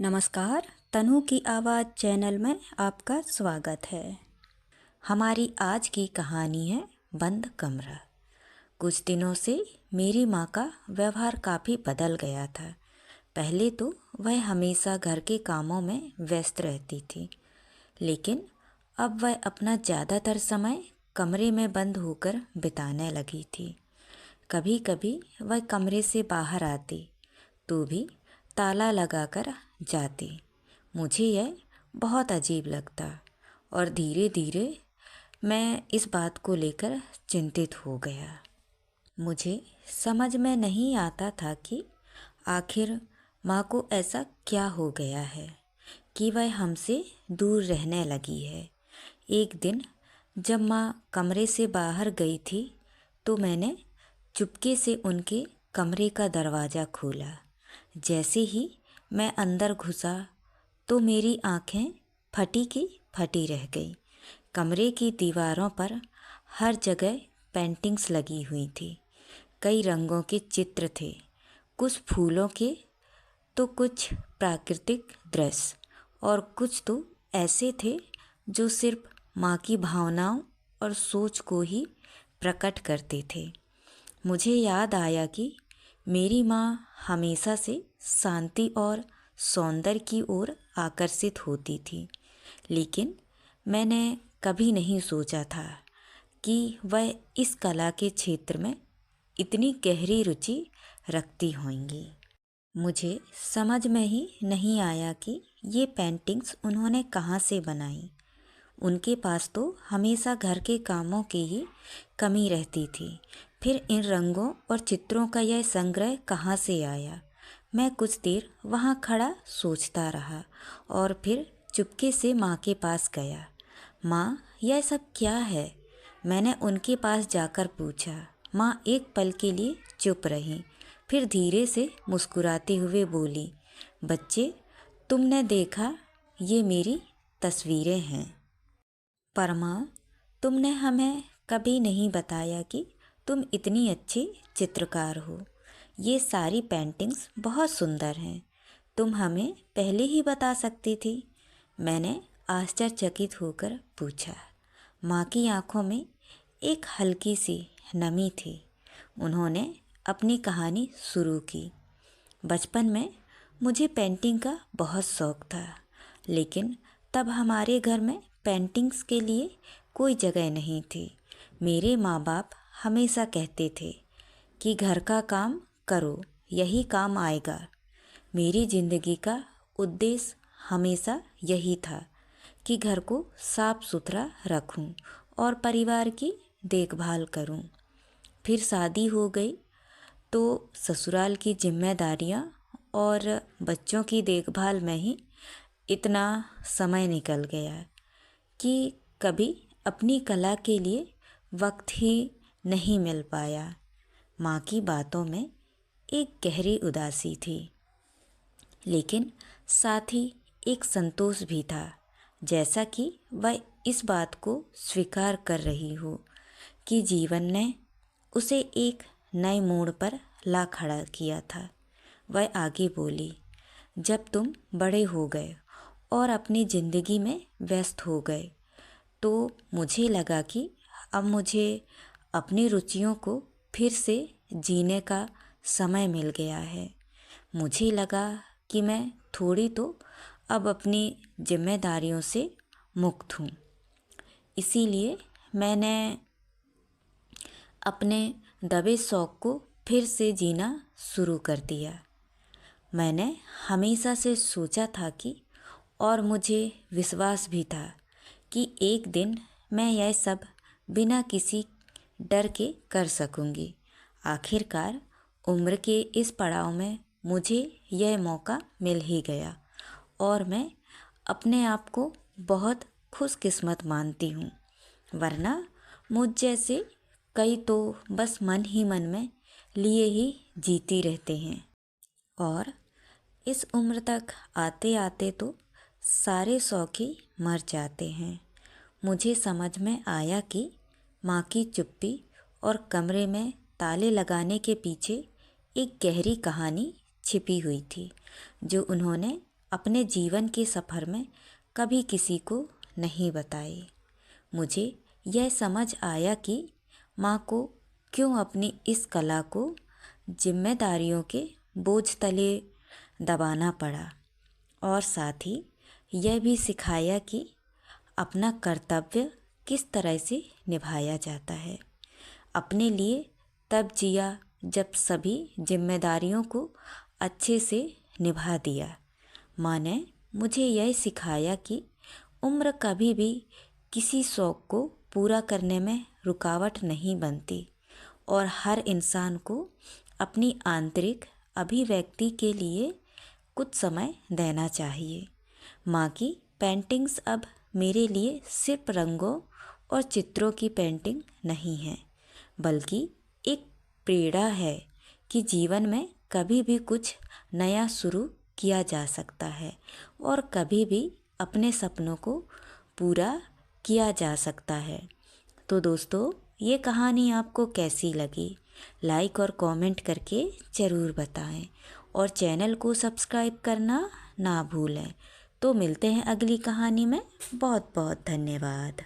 नमस्कार। तनु की आवाज़ चैनल में आपका स्वागत है। हमारी आज की कहानी है बंद कमरा। कुछ दिनों से मेरी माँ का व्यवहार काफ़ी बदल गया था। पहले तो वह हमेशा घर के कामों में व्यस्त रहती थी, लेकिन अब वह अपना ज़्यादातर समय कमरे में बंद होकर बिताने लगी थी। कभी कभी वह कमरे से बाहर आती तो भी ताला लगाकर जाती। मुझे यह बहुत अजीब लगता और धीरे धीरे मैं इस बात को लेकर चिंतित हो गया। मुझे समझ में नहीं आता था कि आखिर माँ को ऐसा क्या हो गया है कि वह हमसे दूर रहने लगी है। एक दिन जब माँ कमरे से बाहर गई थी तो मैंने चुपके से उनके कमरे का दरवाज़ा खोला। जैसे ही मैं अंदर घुसा तो मेरी आंखें फटी की फटी रह गई। कमरे की दीवारों पर हर जगह पेंटिंग्स लगी हुई थी। कई रंगों के चित्र थे, कुछ फूलों के तो कुछ प्राकृतिक दृश्य, और कुछ तो ऐसे थे जो सिर्फ माँ की भावनाओं और सोच को ही प्रकट करते थे। मुझे याद आया कि मेरी माँ हमेशा से शांति और सौंदर्य की ओर आकर्षित होती थी, लेकिन मैंने कभी नहीं सोचा था कि वह इस कला के क्षेत्र में इतनी गहरी रुचि रखती होंगी। मुझे समझ में ही नहीं आया कि ये पेंटिंग्स उन्होंने कहाँ से बनाई। उनके पास तो हमेशा घर के कामों की ही कमी रहती थी। फिर इन रंगों और चित्रों का यह संग्रह कहाँ से आया? मैं कुछ देर वहाँ खड़ा सोचता रहा और फिर चुपके से माँ के पास गया। माँ, यह सब क्या है? मैंने उनके पास जाकर पूछा। माँ एक पल के लिए चुप रही, फिर धीरे से मुस्कुराते हुए बोली, बच्चे, तुमने देखा, ये मेरी तस्वीरें हैं। पर माँ, तुमने हमें कभी नहीं बताया कि तुम इतनी अच्छी चित्रकार हो। ये सारी पेंटिंग्स बहुत सुंदर हैं। तुम हमें पहले ही बता सकती थी। मैंने आश्चर्यचकित होकर पूछा। माँ की आंखों में एक हल्की सी नमी थी। उन्होंने अपनी कहानी शुरू की। बचपन में मुझे पेंटिंग का बहुत शौक़ था, लेकिन तब हमारे घर में पेंटिंग्स के लिए कोई जगह नहीं थी। मेरे माँ बाप हमेशा कहते थे कि घर का काम करो, यही काम आएगा। मेरी ज़िंदगी का उद्देश्य हमेशा यही था कि घर को साफ सुथरा रखूं और परिवार की देखभाल करूं। फिर शादी हो गई तो ससुराल की जिम्मेदारियां और बच्चों की देखभाल में ही इतना समय निकल गया कि कभी अपनी कला के लिए वक्त ही नहीं मिल पाया। माँ की बातों में एक गहरी उदासी थी, लेकिन साथ ही एक संतोष भी था, जैसा कि वह इस बात को स्वीकार कर रही हो कि जीवन ने उसे एक नए मोड़ पर ला खड़ा किया था। वह आगे बोली, जब तुम बड़े हो गए और अपनी ज़िंदगी में व्यस्त हो गए तो मुझे लगा कि अब मुझे अपनी रुचियों को फिर से जीने का समय मिल गया है। मुझे लगा कि मैं थोड़ी तो अब अपनी जिम्मेदारियों से मुक्त हूँ। इसीलिए मैंने अपने दबे शौक़ को फिर से जीना शुरू कर दिया। मैंने हमेशा से सोचा था कि, और मुझे विश्वास भी था कि एक दिन मैं यह सब बिना किसी डर के कर सकूंगी। आखिरकार उम्र के इस पड़ाव में मुझे यह मौका मिल ही गया और मैं अपने आप को बहुत खुशकिस्मत मानती हूँ। वरना मुझ जैसे कई तो बस मन ही मन में लिए ही जीती रहते हैं, और इस उम्र तक आते आते तो सारे शौक ही मर जाते हैं। मुझे समझ में आया कि माँ की चुप्पी और कमरे में ताले लगाने के पीछे एक गहरी कहानी छिपी हुई थी, जो उन्होंने अपने जीवन के सफ़र में कभी किसी को नहीं बताए। मुझे यह समझ आया कि माँ को क्यों अपनी इस कला को जिम्मेदारियों के बोझ तले दबाना पड़ा, और साथ ही यह भी सिखाया कि अपना कर्तव्य किस तरह से निभाया जाता है। अपने लिए तब जिया जब सभी जिम्मेदारियों को अच्छे से निभा दिया। माँ ने मुझे यह सिखाया कि उम्र कभी भी किसी शौक़ को पूरा करने में रुकावट नहीं बनती और हर इंसान को अपनी आंतरिक अभिव्यक्ति के लिए कुछ समय देना चाहिए। माँ की पेंटिंग्स अब मेरे लिए सिर्फ रंगों और चित्रों की पेंटिंग नहीं है, बल्कि एक प्रेरणा है कि जीवन में कभी भी कुछ नया शुरू किया जा सकता है और कभी भी अपने सपनों को पूरा किया जा सकता है। तो दोस्तों, ये कहानी आपको कैसी लगी? लाइक और कमेंट करके ज़रूर बताएं और चैनल को सब्सक्राइब करना ना भूलें। तो मिलते हैं अगली कहानी में। बहुत बहुत धन्यवाद।